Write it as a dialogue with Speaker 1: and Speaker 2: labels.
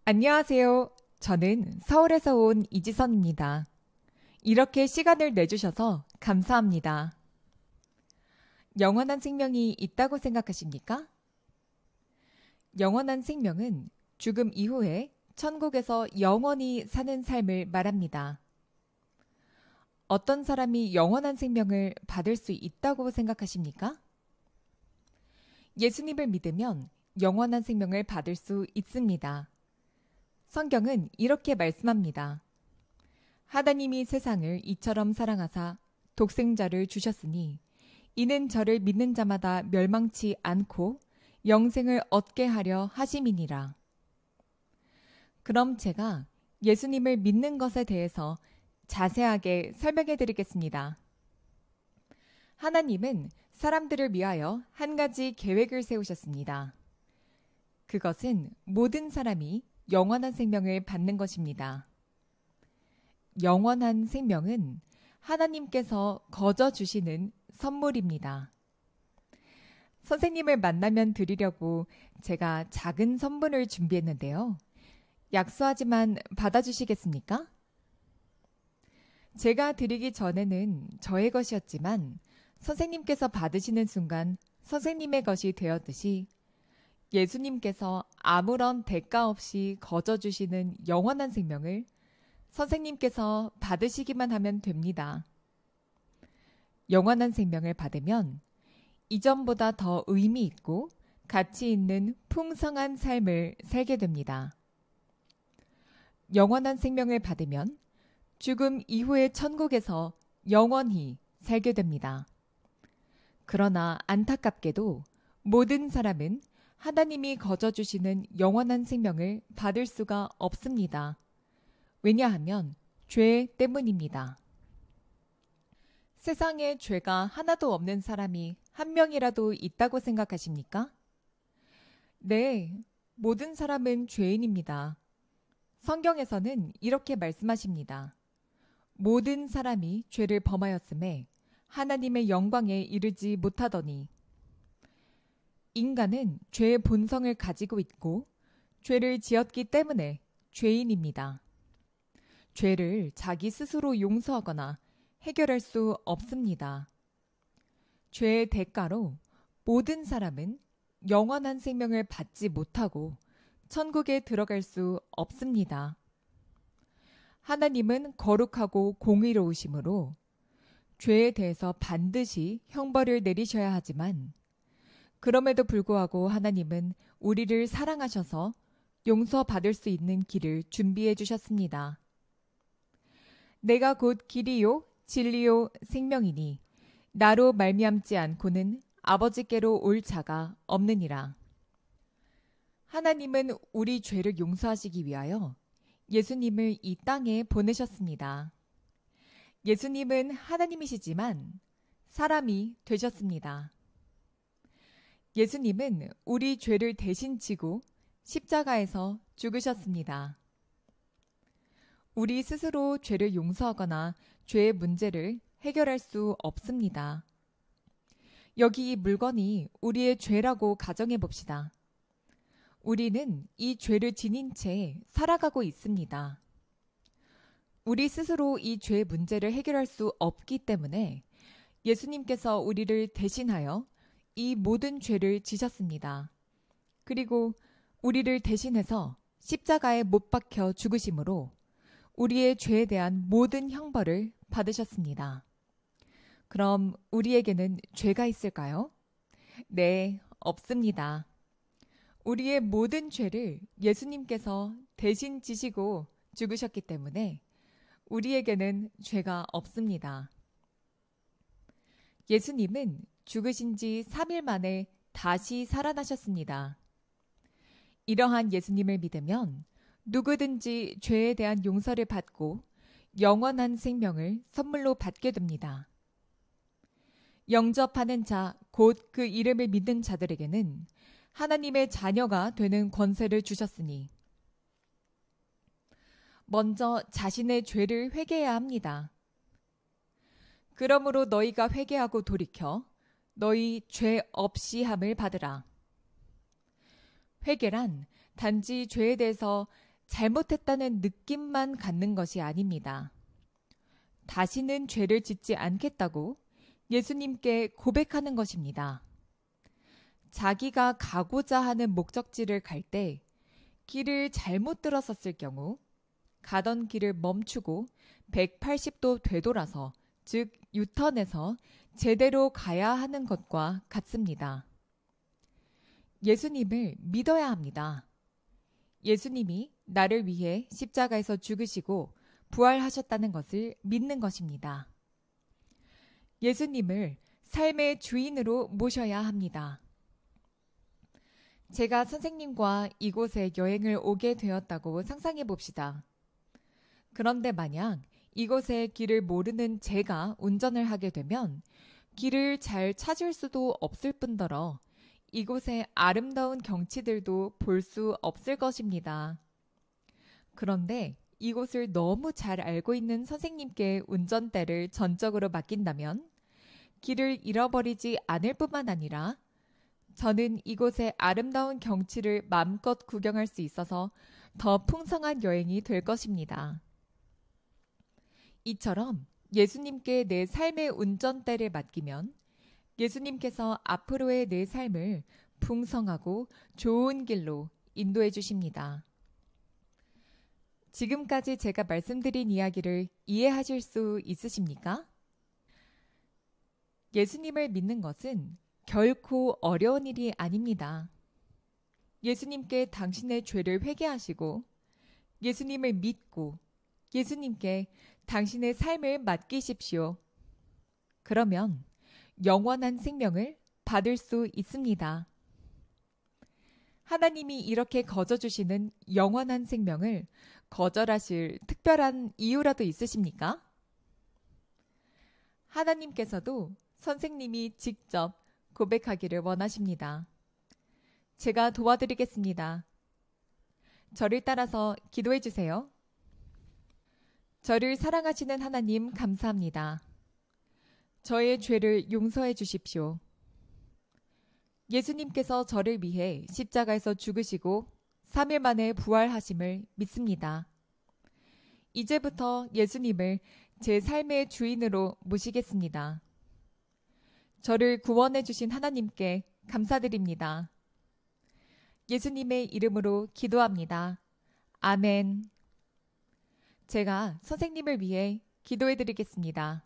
Speaker 1: 안녕하세요. 저는 서울에서 온 이지선입니다. 이렇게 시간을 내주셔서 감사합니다. 영원한 생명이 있다고 생각하십니까? 영원한 생명은 죽음 이후에 천국에서 영원히 사는 삶을 말합니다. 어떤 사람이 영원한 생명을 받을 수 있다고 생각하십니까? 예수님을 믿으면 영원한 생명을 받을 수 있습니다. 성경은 이렇게 말씀합니다. 하나님이 세상을 이처럼 사랑하사 독생자를 주셨으니 이는 저를 믿는 자마다 멸망치 않고 영생을 얻게 하려 하심이니라. 그럼 제가 예수님을 믿는 것에 대해서 자세하게 설명해 드리겠습니다. 하나님은 사람들을 위하여 한 가지 계획을 세우셨습니다. 그것은 모든 사람이 영원한 생명을 받는 것입니다. 영원한 생명은 하나님께서 거저 주시는 선물입니다. 선생님을 만나면 드리려고 제가 작은 선물을 준비했는데요. 약소하지만 받아주시겠습니까? 제가 드리기 전에는 저의 것이었지만 선생님께서 받으시는 순간 선생님의 것이 되었듯이 예수님께서 아무런 대가 없이 거저 주시는 영원한 생명을 선생님께서 받으시기만 하면 됩니다. 영원한 생명을 받으면 이전보다 더 의미 있고 가치 있는 풍성한 삶을 살게 됩니다. 영원한 생명을 받으면 죽음 이후의 천국에서 영원히 살게 됩니다. 그러나 안타깝게도 모든 사람은 하나님이 거저 주시는 영원한 생명을 받을 수가 없습니다. 왜냐하면 죄 때문입니다. 세상에 죄가 하나도 없는 사람이 한 명이라도 있다고 생각하십니까? 네, 모든 사람은 죄인입니다. 성경에서는 이렇게 말씀하십니다. 모든 사람이 죄를 범하였음에 하나님의 영광에 이르지 못하더니 인간은 죄의 본성을 가지고 있고 죄를 지었기 때문에 죄인입니다. 죄를 자기 스스로 용서하거나 해결할 수 없습니다. 죄의 대가로 모든 사람은 영원한 생명을 받지 못하고 천국에 들어갈 수 없습니다. 하나님은 거룩하고 공의로우심으로 죄에 대해서 반드시 형벌을 내리셔야 하지만 그럼에도 불구하고 하나님은 우리를 사랑하셔서 용서받을 수 있는 길을 준비해 주셨습니다. 내가 곧 길이요 진리요 생명이니 나로 말미암지 않고는 아버지께로 올 자가 없느니라. 하나님은 우리 죄를 용서하시기 위하여 예수님을 이 땅에 보내셨습니다. 예수님은 하나님이시지만 사람이 되셨습니다. 예수님은 우리 죄를 대신 지고 십자가에서 죽으셨습니다. 우리 스스로 죄를 용서하거나 죄의 문제를 해결할 수 없습니다. 여기 이 물건이 우리의 죄라고 가정해 봅시다. 우리는 이 죄를 지닌 채 살아가고 있습니다. 우리 스스로 이 죄의 문제를 해결할 수 없기 때문에 예수님께서 우리를 대신하여 이 모든 죄를 지셨습니다. 그리고 우리를 대신해서 십자가에 못 박혀 죽으심으로 우리의 죄에 대한 모든 형벌을 받으셨습니다. 그럼 우리에게는 죄가 있을까요? 네, 없습니다. 우리의 모든 죄를 예수님께서 대신 지시고 죽으셨기 때문에 우리에게는 죄가 없습니다. 예수님은 죽으신 지 3일 만에 다시 살아나셨습니다. 이러한 예수님을 믿으면 누구든지 죄에 대한 용서를 받고 영원한 생명을 선물로 받게 됩니다. 영접하는 자, 곧 그 이름을 믿는 자들에게는 하나님의 자녀가 되는 권세를 주셨으니 먼저 자신의 죄를 회개해야 합니다. 그러므로 너희가 회개하고 돌이켜 너희 죄 없이 함을 받으라. 회개란 단지 죄에 대해서 잘못했다는 느낌만 갖는 것이 아닙니다. 다시는 죄를 짓지 않겠다고 예수님께 고백하는 것입니다. 자기가 가고자 하는 목적지를 갈 때 길을 잘못 들었었을 경우 가던 길을 멈추고 180도 되돌아서, 즉 유턴해서 제대로 가야 하는 것과 같습니다. 예수님을 믿어야 합니다. 예수님이 나를 위해 십자가에서 죽으시고 부활하셨다는 것을 믿는 것입니다. 예수님을 삶의 주인으로 모셔야 합니다. 제가 선생님과 이곳에 여행을 오게 되었다고 상상해 봅시다. 그런데 만약 이곳의 길을 모르는 제가 운전을 하게 되면 길을 잘 찾을 수도 없을 뿐더러 이곳의 아름다운 경치들도 볼 수 없을 것입니다. 그런데 이곳을 너무 잘 알고 있는 선생님께 운전대를 전적으로 맡긴다면 길을 잃어버리지 않을 뿐만 아니라 저는 이곳의 아름다운 경치를 마음껏 구경할 수 있어서 더 풍성한 여행이 될 것입니다. 이처럼 예수님께 내 삶의 운전대를 맡기면 예수님께서 앞으로의 내 삶을 풍성하고 좋은 길로 인도해 주십니다. 지금까지 제가 말씀드린 이야기를 이해하실 수 있으십니까? 예수님을 믿는 것은 결코 어려운 일이 아닙니다. 예수님께 당신의 죄를 회개하시고 예수님을 믿고 예수님께 당신의 삶을 맡기십시오. 그러면 영원한 생명을 받을 수 있습니다. 하나님이 이렇게 거저주시는 영원한 생명을 거절하실 특별한 이유라도 있으십니까? 하나님께서도 선생님이 직접 고백하기를 원하십니다. 제가 도와드리겠습니다. 저를 따라서 기도해 주세요. 저를 사랑하시는 하나님 감사합니다. 저의 죄를 용서해 주십시오. 예수님께서 저를 위해 십자가에서 죽으시고 3일 만에 부활하심을 믿습니다. 이제부터 예수님을 제 삶의 주인으로 모시겠습니다. 저를 구원해 주신 하나님께 감사드립니다. 예수님의 이름으로 기도합니다. 아멘. 제가 선생님을 위해 기도해 드리겠습니다.